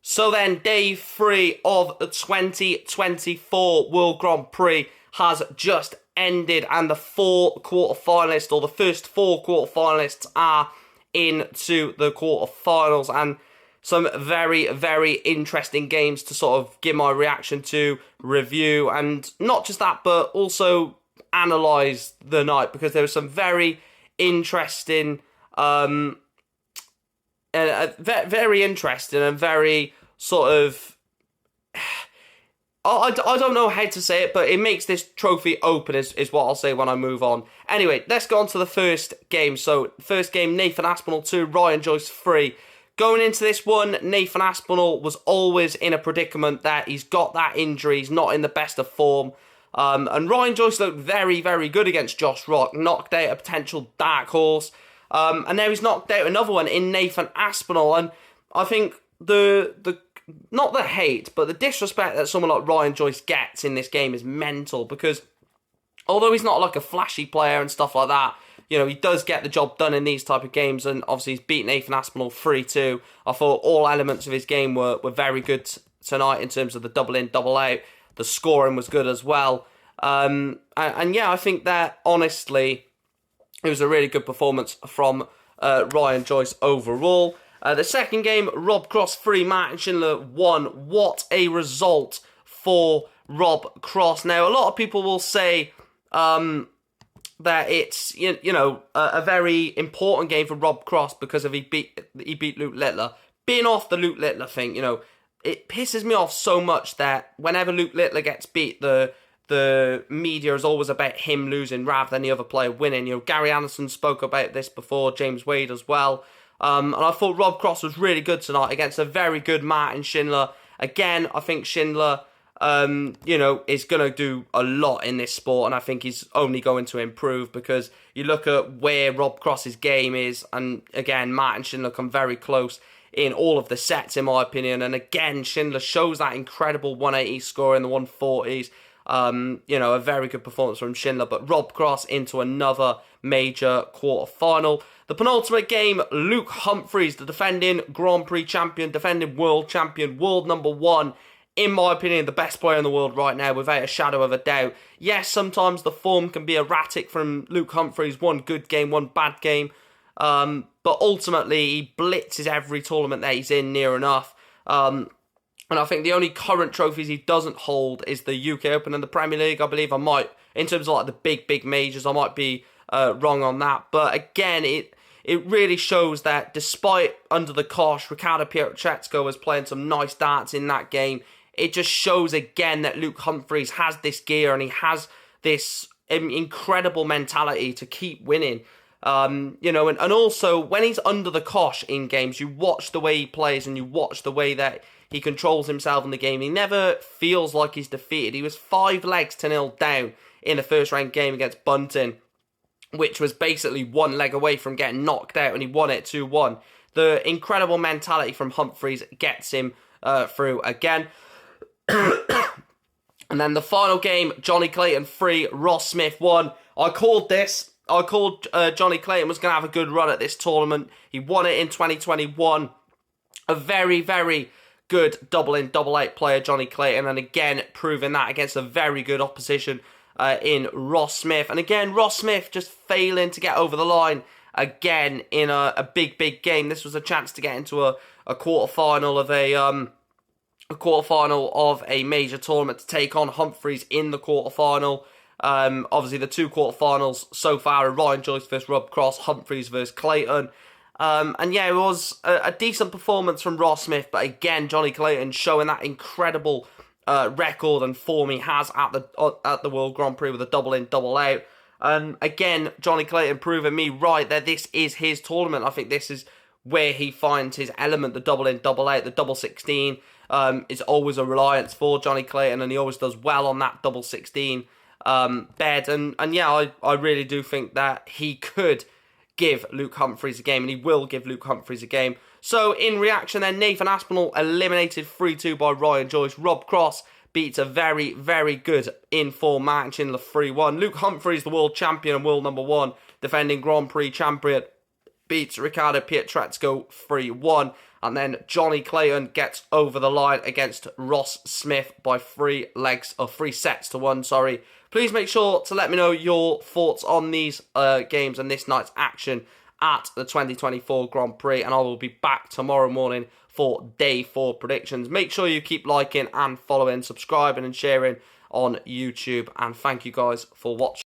So then, day 3 of the 2024 World Grand Prix has just ended, and the 4 quarter-finalists, or the first 4 quarter-finalists, are into the quarter-finals, and some very, very interesting games to sort of give my reaction to, review, and not just that, but also analyse the night, because there was some very interesting, very interesting and very sort of, I don't know how to say it, but it makes this trophy open is what I'll say when I move on. Anyway, let's go on to the first game. So, first game, Nathan Aspinall 2, Ryan Joyce 3. Going into this one, Nathan Aspinall was always in a predicament that he's got that injury, he's not in the best of form. And Ryan Joyce looked very, very good against Josh Rock, knocked out a potential dark horse. And now he's knocked out another one in Nathan Aspinall. And I think the not the hate, but the disrespect that someone like Ryan Joyce gets in this game is mental, because although he's not like a flashy player and stuff like that, you know, he does get the job done in these type of games, and obviously he's beat Nathan Aspinall 3-2. I thought all elements of his game were very good tonight in terms of the double in, double out. The scoring was good as well. And yeah, I think that, honestly, it was a really good performance from Ryan Joyce overall. The second game, Rob Cross 3, Martin Schindler 1. What a result for Rob Cross. Now, a lot of people will say that it's a very important game for Rob Cross because he beat Luke Littler. Being off the Luke Littler thing, it pisses me off so much that whenever Luke Littler gets beat, the media is always about him losing rather than the other player winning. Gary Anderson spoke about this before, James Wade as well. And I thought Rob Cross was really good tonight against a very good Martin Schindler. Again, I think Schindler, is going to do a lot in this sport, and I think he's only going to improve, because you look at where Rob Cross's game is, and again, Martin Schindler come very close in all of the sets, in my opinion. And again, Schindler shows that incredible 180 score in the 140s. A very good performance from Schindler, but Rob Cross into another major quarter-final. The penultimate game, Luke Humphries, the defending Grand Prix champion, defending world champion, world number 1, in my opinion, the best player in the world right now, without a shadow of a doubt. Yes, sometimes the form can be erratic from Luke Humphries, one good game, one bad game, but ultimately he blitzes every tournament that he's in near enough. And I think the only current trophies he doesn't hold is the UK Open and the Premier League. I believe I might, in terms of like the big majors, I might be wrong on that. But again, it really shows that despite under the cosh, Ricardo Pietreczko was playing some nice darts in that game. It just shows again that Luke Humphries has this gear and he has this incredible mentality to keep winning. And also when he's under the cosh in games, you watch the way he plays and you watch the way that he controls himself in the game. He never feels like he's defeated. He was 5-0 down in the first round game against Bunting, which was basically one leg away from getting knocked out, and he won it 2-1. The incredible mentality from Humphries gets him through again. And then the final game, Johnny Clayton 3, Ross Smith 1. I called Johnny Clayton was going to have a good run at this tournament. He won it in 2021. A very, very good double-in, double-out player, Johnny Clayton, and again, proving that against a very good opposition in Ross Smith. And again, Ross Smith just failing to get over the line again in a big game. This was a chance to get into a quarter-final of a major tournament to take on Humphries in the quarter-final. Obviously, the 2 quarter-finals so far are Ryan Joyce versus Rob Cross, Humphries versus Clayton. And yeah, it was a decent performance from Ross Smith, but again, Johnny Clayton showing that incredible record and form he has at the World Grand Prix with a double-in, double-out. And again, Johnny Clayton proving me right that this is his tournament. I think this is where he finds his element, the double-in, double-out, the double 16. Is always a reliance for Johnny Clayton, and he always does well on that double 16 bed. And yeah, I really do think that he could give Luke Humphries a game, and he will give Luke Humphries a game. So in reaction then, Nathan Aspinall eliminated 3-2 by Ryan Joyce. Rob Cross beats a very, very good in-form Martin Schindler 3-1. Luke Humphries, the world champion and world number 1, defending Grand Prix champion, beats Riccardo Pietrezco 3-1. And then Johnny Clayton gets over the line against Ross Smith by 3 sets to 1, sorry. Please make sure to let me know your thoughts on these games and this night's action at the 2024 Grand Prix. And I will be back tomorrow morning for day 4 predictions. Make sure you keep liking and following, subscribing and sharing on YouTube. And thank you guys for watching.